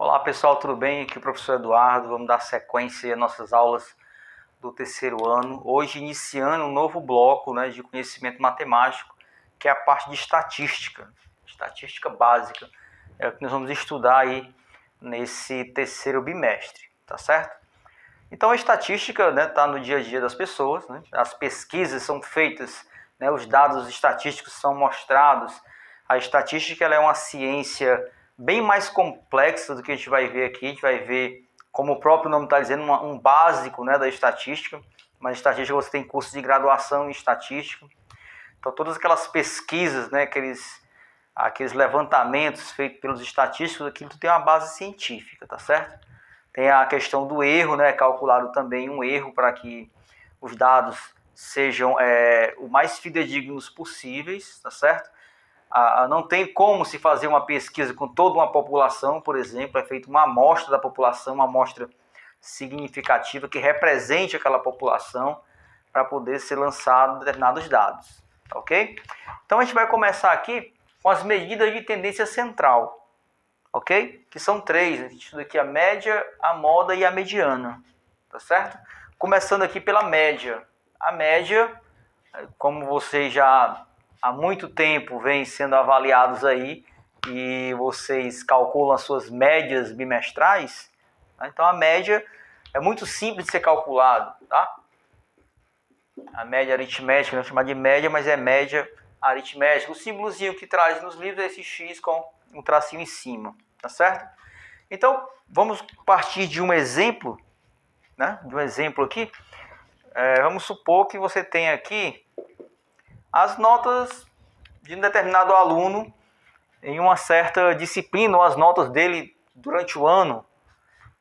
Olá pessoal, tudo bem? Aqui é o professor Eduardo. Vamos dar sequência às nossas aulas do terceiro ano. Hoje iniciando um novo bloco, de conhecimento matemático, que é a parte de estatística básica. É o que nós vamos estudar aí nesse terceiro bimestre, tá certo? Então a estatística está no dia a dia das pessoas, As pesquisas são feitas, os dados estatísticos são mostrados. A estatística ela é uma ciência bem mais complexa do que a gente vai ver aqui. A gente vai ver, como o próprio nome está dizendo, um básico da estatística. Mas estatística você tem curso de graduação em estatística. Então todas aquelas pesquisas, aqueles levantamentos feitos pelos estatísticos, aquilo tem uma base científica, tá certo? Tem a questão do erro, é calculado também um erro para que os dados sejam o mais fidedignos possíveis, tá certo? Não tem como se fazer uma pesquisa com toda uma população, por exemplo, é feita uma amostra da população, uma amostra significativa que represente aquela população para poder ser lançado determinados dados, ok? Então a gente vai começar aqui com as medidas de tendência central, ok? Que são três, a gente estuda aqui a média, a moda e a mediana, tá certo? Começando aqui pela média. A média, como vocês já há muito tempo vêm sendo avaliados aí e vocês calculam as suas médias bimestrais, então a média é muito simples de ser calculado, tá? A média aritmética, não é chamada de média, mas é média aritmética. O símbolozinho que traz nos livros é esse X com um tracinho em cima, tá certo? Então, vamos partir de um exemplo, De um exemplo aqui. Vamos supor que você tem aqui as notas de um determinado aluno em uma certa disciplina, ou as notas dele durante o ano.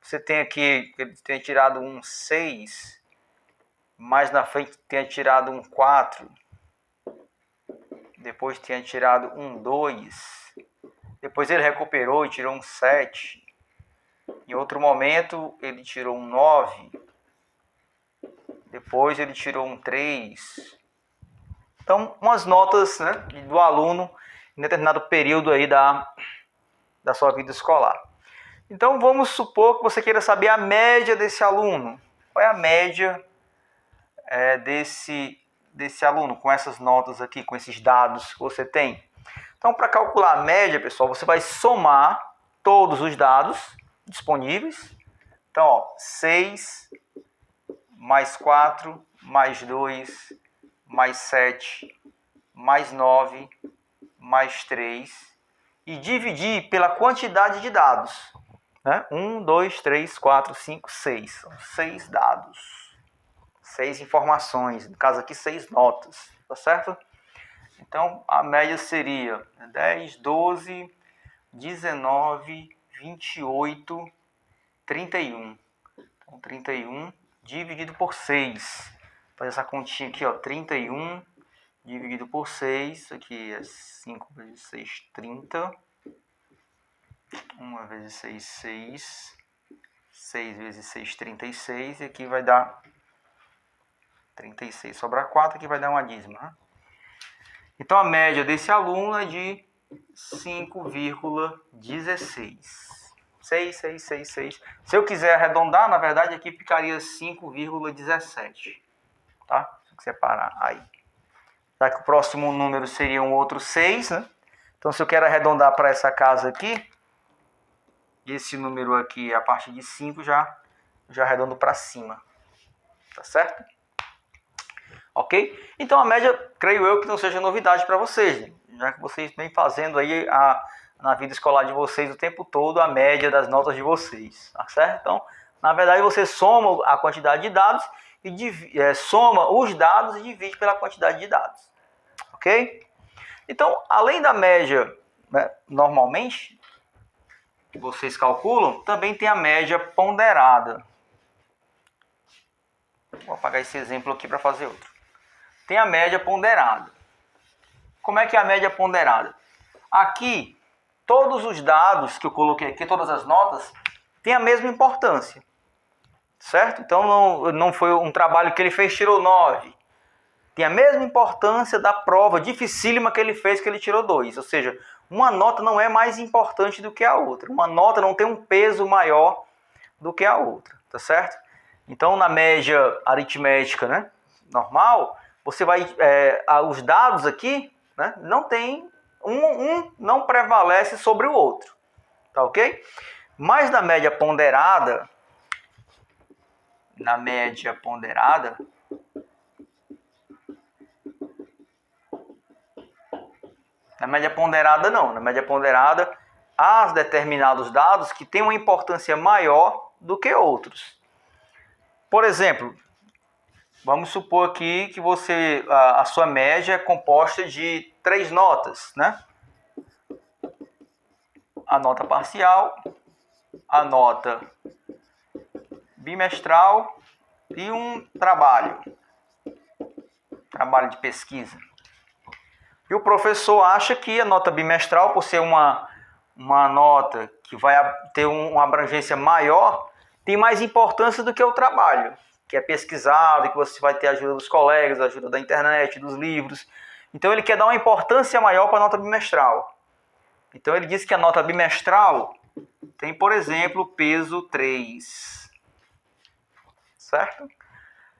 Você tem aqui que ele tenha tirado um 6, mais na frente tenha tirado um 4, depois tenha tirado um 2, depois ele recuperou e tirou um 7, em outro momento ele tirou um 9, depois ele tirou um 3. Então, umas notas do aluno em determinado período aí da sua vida escolar. Então, vamos supor que você queira saber a média desse aluno. Qual é a média desse aluno com essas notas aqui, com esses dados que você tem? Então, para calcular a média, pessoal, você vai somar todos os dados disponíveis. Então, 6 mais 4 mais 2 mais 7 mais 9 mais 3 e dividir pela quantidade de dados. 1, 2, 3, 4, 5, 6. São 6 dados. 6 informações. No caso aqui, 6 notas. Tá certo? Então, a média seria 10, 12, 19, 28, 31. Então, 31 dividido por 6. Vou fazer essa continha aqui, 31 dividido por 6. Aqui é 5 vezes 6, 30. 1 vezes 6, 6. 6 vezes 6, 36. E aqui vai dar 36. Sobra 4, aqui vai dar uma dízima. Então, a média desse aluno é de 5,16. 6, 6, 6, 6. Se eu quiser arredondar, na verdade, aqui ficaria 5,17. Tá? Se eu separar aí. Já que o próximo número seria um outro 6, Então, se eu quero arredondar para essa casa aqui, esse número aqui, a partir de 5, já arredondo para cima. Tá certo? Ok? Então, a média, creio eu, que não seja novidade para vocês, já que vocês vêm fazendo aí na vida escolar de vocês o tempo todo a média das notas de vocês. Tá certo? Então, na verdade, você soma a quantidade de dados e soma os dados e divide pela quantidade de dados. Ok? Então, além da média, normalmente, que vocês calculam, também tem a média ponderada. Vou apagar esse exemplo aqui para fazer outro. Tem a média ponderada. Como é que é a média ponderada? Aqui, todos os dados que eu coloquei aqui, todas as notas, têm a mesma importância. Certo? Então, não foi um trabalho que ele fez, tirou 9. tem a mesma importância da prova dificílima que ele fez, que ele tirou 2. Ou seja, uma nota não é mais importante do que a outra. Uma nota não tem um peso maior do que a outra, tá certo? Então, na média aritmética, né, normal, você vai... os dados aqui, né, não tem... Um não prevalece sobre o outro, tá ok? Mas na média ponderada... Na média ponderada não. Na média ponderada, há determinados dados que têm uma importância maior do que outros. Por exemplo, vamos supor aqui que a sua média é composta de 3 notas, né? A nota parcial, a nota bimestral e um trabalho de pesquisa. E o professor acha que a nota bimestral, por ser uma nota que vai ter uma abrangência maior, tem mais importância do que o trabalho, que é pesquisado, que você vai ter a ajuda dos colegas, a ajuda da internet, dos livros. Então ele quer dar uma importância maior para a nota bimestral. Então ele diz que a nota bimestral tem, por exemplo, peso 3. Certo?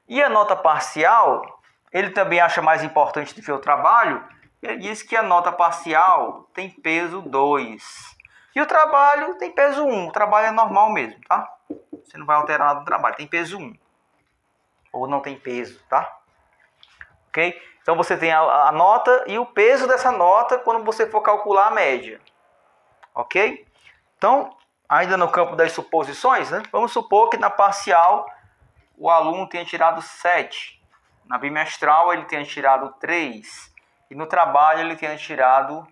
E a nota parcial, ele também acha mais importante do que o trabalho. Ele diz que a nota parcial tem peso 2. E o trabalho tem peso 1. O trabalho é normal mesmo, tá? Você não vai alterar nada do trabalho. Tem peso 1. Ou não tem peso, tá? Ok? Então você tem a nota e o peso dessa nota quando você for calcular a média. Ok? Então, ainda no campo das suposições, né? Vamos supor que na parcial o aluno tenha tirado 7. Na bimestral ele tenha tirado 3. E no trabalho ele tenha tirado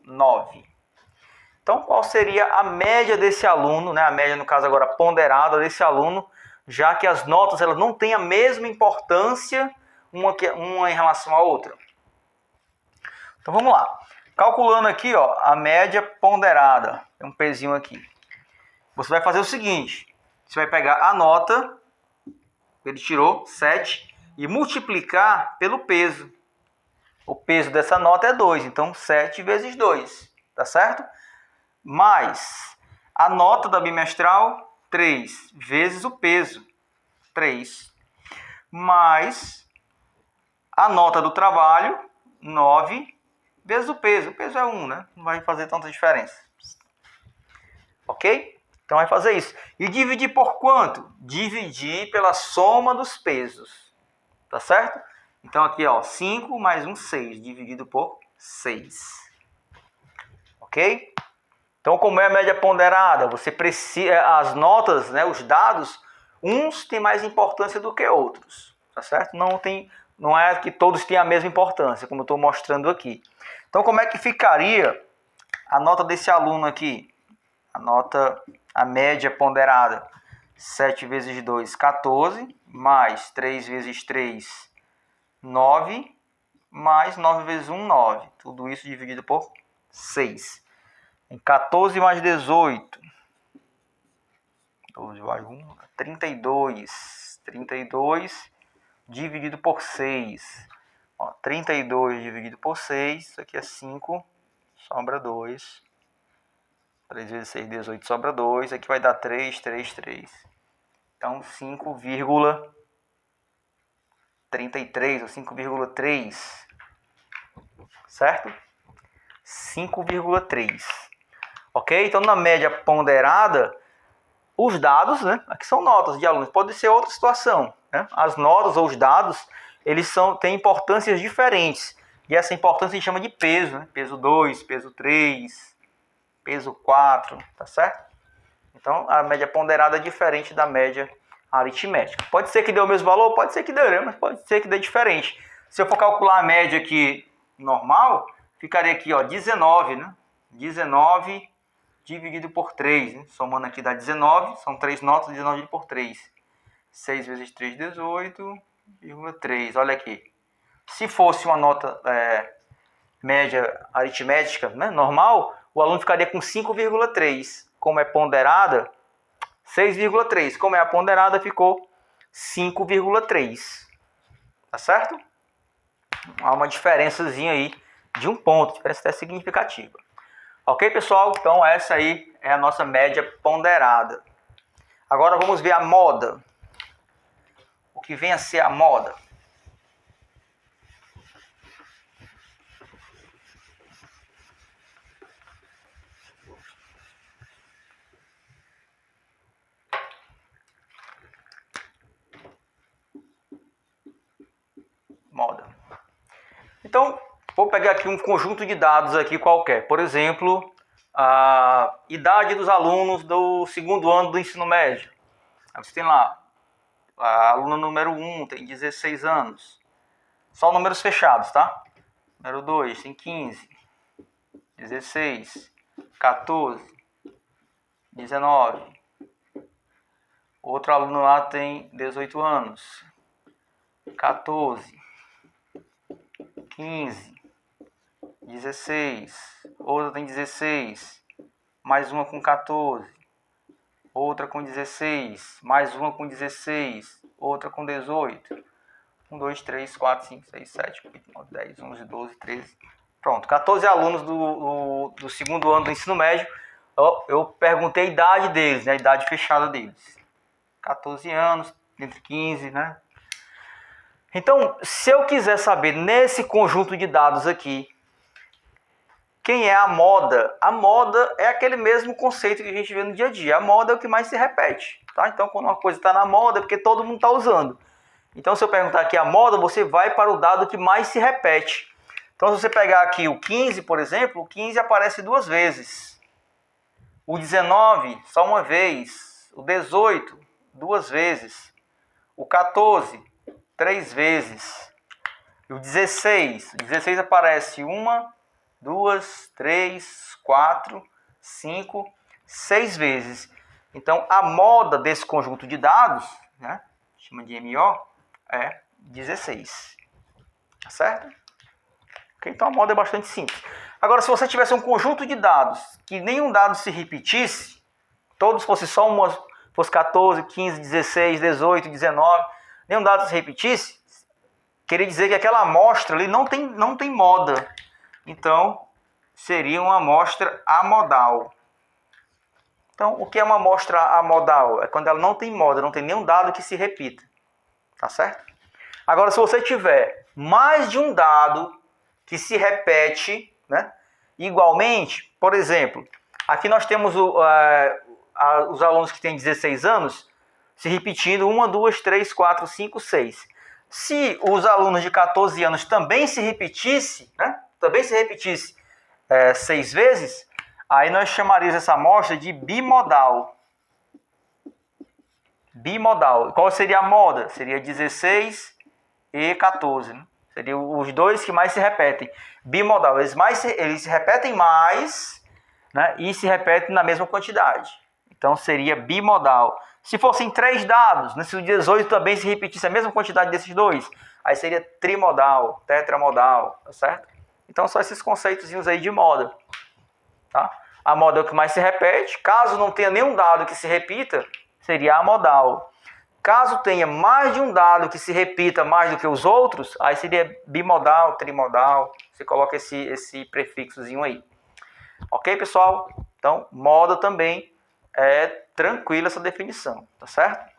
9. Então, qual seria a média desse aluno, né? A média, no caso agora ponderada desse aluno, já que as notas elas não têm a mesma importância uma em relação à outra. Então, vamos lá. Calculando aqui, ó, a média ponderada. Tem um pezinho aqui. Você vai fazer o seguinte. Você vai pegar a nota, ele tirou 7, e multiplicar pelo peso. O peso dessa nota é 2, então 7 vezes 2, tá certo? Mais a nota da bimestral, 3, vezes o peso, 3. Mais a nota do trabalho, 9, vezes o peso. O peso é 1, né? Não vai fazer tanta diferença. Ok? Então vai fazer isso. E dividir por quanto? Dividir pela soma dos pesos. Tá certo? Então aqui, ó, 5 mais 1, 6, dividido por 6. Ok? Então, como é a média ponderada? Você precisa, as notas, né, os dados, uns têm mais importância do que outros. Tá certo? Não é que todos têm a mesma importância, como eu estou mostrando aqui. Então, como é que ficaria a nota desse aluno aqui? A média ponderada. 7 vezes 2, 14, mais 3 vezes 3, 9, mais 9 vezes 1, 9. Tudo isso dividido por 6. Em 14 mais 18. 12 mais 1, 32. 32 dividido por 6. Ó, 32 dividido por 6. Isso aqui é 5. Sobra 2. 3 vezes 6, 18. Sobra 2. Aqui vai dar 3, 3, 3. Então, 5,33 ou 5,3. Certo? 5,3. Ok? Então, na média ponderada, os dados, né? Aqui são notas de alunos. Pode ser outra situação, né? As notas ou os dados, eles têm importâncias diferentes. E essa importância a gente chama de peso, né? Peso 2, peso 3, peso 4, tá certo? Então, a média ponderada é diferente da média aritmética. Pode ser que dê o mesmo valor? Pode ser que dê, mas pode ser que dê diferente. Se eu for calcular a média aqui normal, ficaria aqui, ó, 19, né? 19 dividido por 3, né? Somando aqui dá 19, são 3 notas, 19 dividido por 3. 6 vezes 3, 18,3. Olha aqui. Se fosse uma nota média aritmética, né, normal, o aluno ficaria com 5,3. Como é ponderada, 6,3. Como é a ponderada, ficou 5,3. Tá certo? Há uma diferençazinha aí de um ponto, diferença até significativa. Ok, pessoal? Então essa aí é a nossa média ponderada. Agora vamos ver a moda. O que vem a ser a moda? Moda. Então, vou pegar aqui um conjunto de dados aqui qualquer. Por exemplo, a idade dos alunos do segundo ano do ensino médio. Aí você tem lá, a aluna número 1 tem 16 anos. Só números fechados, tá? Número 2 tem 15, 16, 14, 19. Outro aluno lá tem 18 anos. 14, 15, 16. Outra tem 16. Mais uma com 14. Outra com 16. Mais uma com 16. Outra com 18. 1, 2, 3, 4, 5, 6, 7, 8, 9, 10, 11, 12, 13. Pronto, 14 alunos do segundo ano do ensino médio. Eu perguntei a idade deles, né? A idade fechada deles. 14 anos, entre 15, né? Então, se eu quiser saber nesse conjunto de dados aqui, quem é a moda? A moda é aquele mesmo conceito que a gente vê no dia a dia. A moda é o que mais se repete, tá? Então, quando uma coisa está na moda, é porque todo mundo está usando. Então, se eu perguntar aqui a moda, você vai para o dado que mais se repete. Então, se você pegar aqui o 15, por exemplo, o 15 aparece 2 vezes. O 19, só uma vez. O 18, 2 vezes. O 14, 3 vezes. E o 16. O 16 aparece 1, 2, 3, 4, 5, 6 vezes. Então, a moda desse conjunto de dados, né, chama de MO, é 16. Tá certo? Okay, então, a moda é bastante simples. Agora, se você tivesse um conjunto de dados que nenhum dado se repetisse, todos fossem só uma, fosse 14, 15, 16, 18, 19, nenhum dado se repetisse, queria dizer que aquela amostra ali não tem moda. Então, seria uma amostra amodal. Então, o que é uma amostra amodal? É quando ela não tem moda, não tem nenhum dado que se repita. Tá certo? Agora, se você tiver mais de um dado que se repete, né, igualmente, por exemplo, aqui nós temos os alunos que têm 16 anos se repetindo 1, 2, 3, 4, 5, 6. Se os alunos de 14 anos também se repetisse, né, 6 vezes, aí nós chamaríamos essa amostra de bimodal. Bimodal. Qual seria a moda? Seria 16 e 14. Né? Seriam os dois que mais se repetem. Bimodal. Eles se repetem mais, né, e se repetem na mesma quantidade. Então seria bimodal. Se fossem 3 dados, né, se o 18 também se repetisse a mesma quantidade desses dois, aí seria trimodal, tetramodal, tá certo? Então só esses conceitozinhos aí de moda. Tá? A moda é o que mais se repete. Caso não tenha nenhum dado que se repita, seria amodal. Caso tenha mais de um dado que se repita mais do que os outros, aí seria bimodal, trimodal. Você coloca esse prefixozinho aí. Ok, pessoal? Então, moda também é tranquila essa definição, tá certo?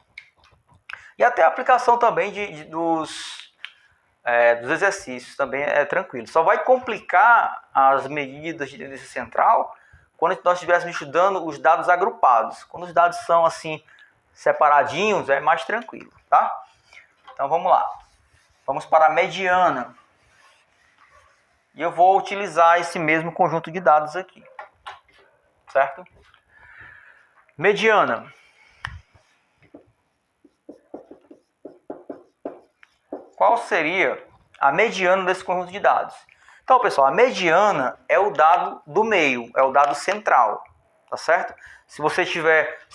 E até a aplicação também dos exercícios também é tranquilo. Só vai complicar as medidas de tendência central quando nós estivéssemos estudando os dados agrupados. Quando os dados são assim separadinhos, é mais tranquilo, tá? Então vamos lá. Vamos para a mediana. E eu vou utilizar esse mesmo conjunto de dados aqui. Certo? Mediana. Qual seria a mediana desse conjunto de dados? Então, pessoal, a mediana é o dado do meio, é o dado central, tá certo? Se você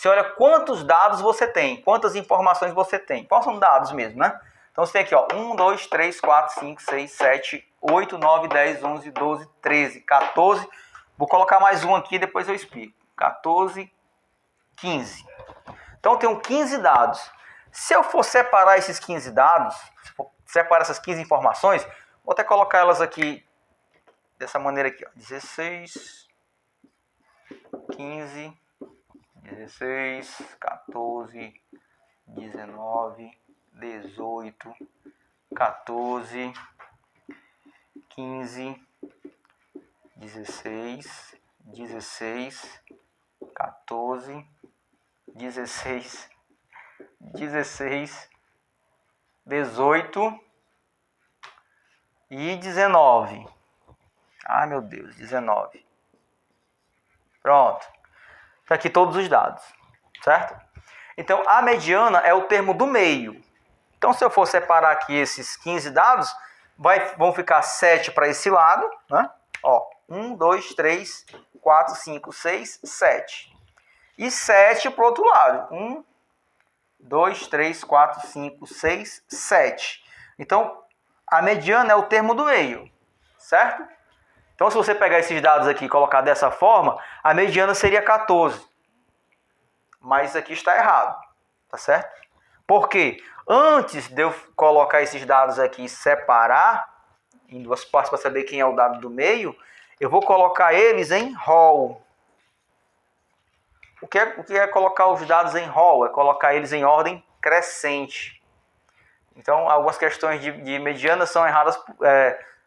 olha quantos dados você tem, quantas informações você tem. Quais são dados mesmo, né? Então, você tem aqui, ó, 1, 2, 3, 4, 5, 6, 7, 8, 9, 10, 11, 12, 13, 14. Vou colocar mais um aqui, depois eu explico. 14, 15. Então, eu tenho 15 dados. Se eu for separar esses 15 dados, separar essas 15 informações, Vou até colocar elas aqui dessa maneira aqui, ó. 16, 15, 16, 14, 19, 18, 14, 15, 16, 16, 14, 16, 16, 18 e 19. Ai, meu Deus, 19. Pronto. Tá aqui todos os dados, certo? Então, a mediana é o termo do meio. Então, se eu for separar aqui esses 15 dados, vão ficar 7 para esse lado, né? Ó, 1, 2, 3, 4, 5, 6, 7. E 7 para o outro lado. 1, 2, 3, 4, 5, 6, 7. Então, a mediana é o termo do meio, certo? Então, se você pegar esses dados aqui e colocar dessa forma, a mediana seria 14. Mas isso aqui está errado, tá certo? Por quê? Antes de eu colocar esses dados aqui e separar em duas partes para saber quem é o dado do meio, eu vou colocar eles em rol. O que é colocar os dados em rol? É colocar eles em ordem crescente. Então, algumas questões de mediana são erradas,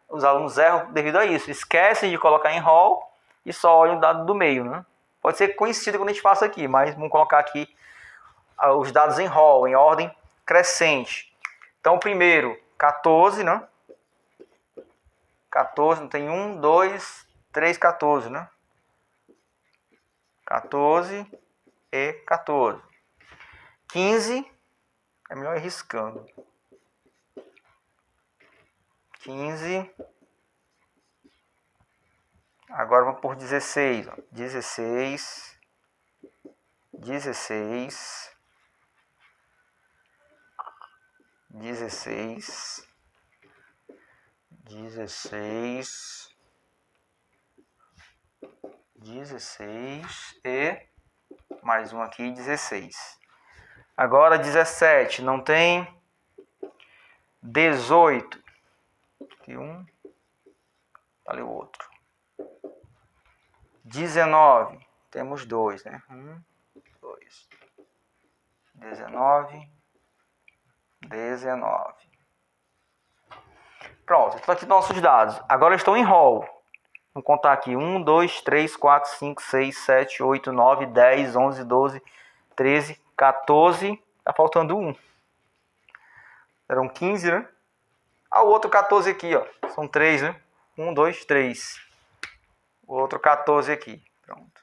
os alunos erram devido a isso. Esquecem de colocar em rol e só olham o dado do meio, né? Pode ser coincidido quando a gente faça aqui, mas vamos colocar aqui os dados em rol, em ordem crescente. Então, primeiro, 14, né? 14, não tem 1, 2, 3, 14, né? 14 e 14. 15, é melhor ir riscando. 15. Agora vamos por 16. Ó. 16. 16. 16. 16. 16 e mais um aqui, 16. Agora 17, não tem. 18. Aqui um, ali o outro. 19, temos 2, né? 1, 2. 19. 19. Pronto, estão aqui nossos dados. Agora estão em rol. Vamos contar aqui. 1, 2, 3, 4, 5, 6, 7, 8, 9, 10, 11, 12, 13, 14. Tá faltando 1. Eram 15, né? Ah, o outro 14 aqui, ó. São 3, né? 1, 2, 3. O outro 14 aqui. Pronto.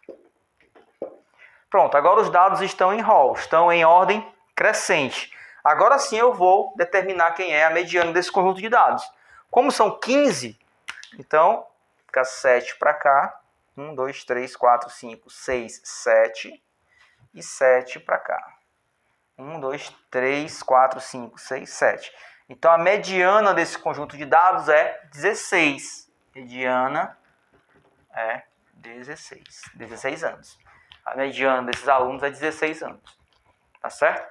Pronto, agora os dados estão em rol. Estão em ordem crescente. Agora sim eu vou determinar quem é a mediana desse conjunto de dados. Como são 15, então fica 7 para cá. 1, 2, 3, 4, 5, 6, 7. E 7 para cá. 1, 2, 3, 4, 5, 6, 7. Então a mediana desse conjunto de dados é 16. Mediana é 16. 16 anos. A mediana desses alunos é 16 anos. Tá certo?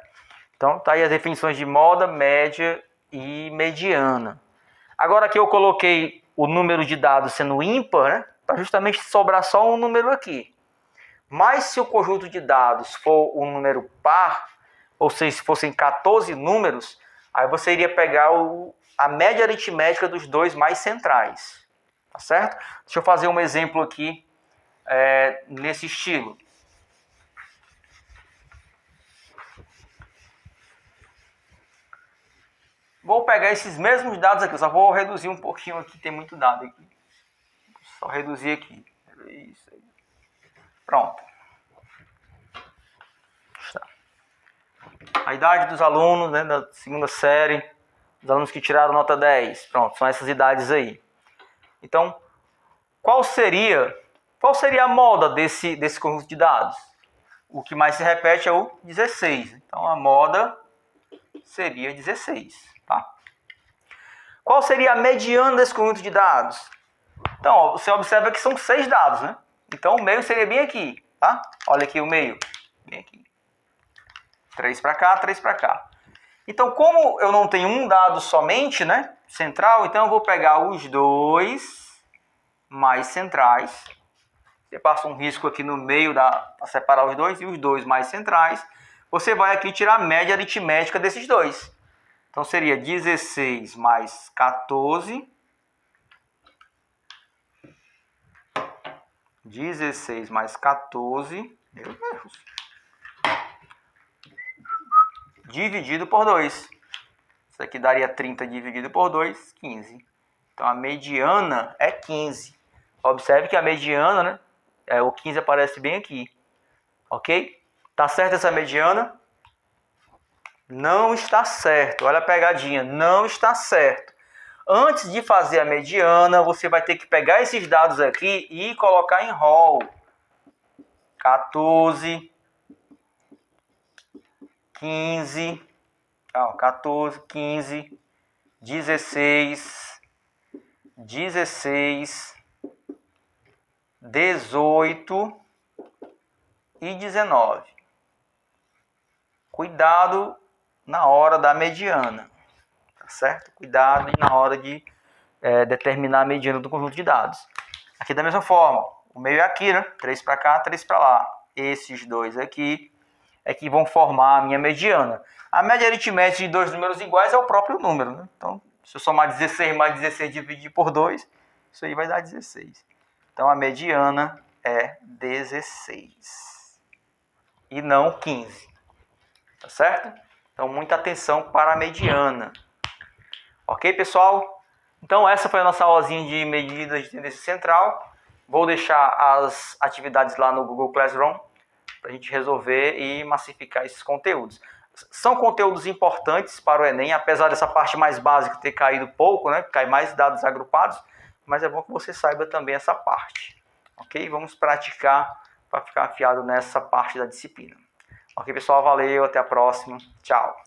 Então tá aí as definições de moda, média e mediana. Agora aqui eu coloquei o número de dados sendo ímpar, né? Para justamente sobrar só um número aqui. Mas se o conjunto de dados for um número par, ou seja, se fossem 14 números, aí você iria pegar a média aritmética dos dois mais centrais. Tá certo? Deixa eu fazer um exemplo aqui nesse estilo. Vou pegar esses mesmos dados aqui, só vou reduzir um pouquinho aqui, tem muito dado aqui. Só reduzir aqui. Isso aí. Pronto. A idade dos alunos, né, da segunda série, os alunos que tiraram nota 10. Pronto, são essas idades aí. Então, qual seria a moda desse conjunto de dados? O que mais se repete é o 16. Então, a moda seria 16. Tá? Qual seria a mediana desse conjunto de dados? Então, ó, você observa que são 6 dados, né? Então, o meio seria bem aqui. Tá? Olha aqui o meio. Bem aqui. 3 para cá, 3 para cá. Então, como eu não tenho um dado somente, né? central, então eu vou pegar os 2 mais centrais. Você passa um risco aqui no meio para separar os 2 e os 2 mais centrais. Você vai aqui tirar a média aritmética desses 2. Então seria 16 mais 14. 16 mais 14. Meu Deus. Dividido por 2. Isso aqui daria 30 dividido por 2, 15. Então a mediana é 15. Observe que a mediana, né? O 15 aparece bem aqui. Ok? Tá certo essa mediana? Não está certo. Olha a pegadinha. Não está certo. Antes de fazer a mediana, você vai ter que pegar esses dados aqui e colocar em rol. 14, 15, 14, 15, 16, 16, 18 e 19. Cuidado na hora da mediana, tá certo? Cuidado na hora de determinar a mediana do conjunto de dados. Aqui da mesma forma, o meio é aqui, né? 3 para cá, 3 para lá. Esses 2 aqui é que vão formar a minha mediana. A média aritmética de 2 números iguais é o próprio número, né? Então, se eu somar 16 mais 16 dividir por 2, isso aí vai dar 16. Então, a mediana é 16 e não 15. Tá certo? Então, muita atenção para a mediana. Ok, pessoal? Então, essa foi a nossa aulazinha de medidas de tendência central. Vou deixar as atividades lá no Google Classroom para a gente resolver e massificar esses conteúdos. São conteúdos importantes para o Enem, apesar dessa parte mais básica ter caído pouco, né? Cai mais dados agrupados, mas é bom que você saiba também essa parte. Ok? Vamos praticar para ficar afiado nessa parte da disciplina. Ok, pessoal? Valeu, até a próxima. Tchau.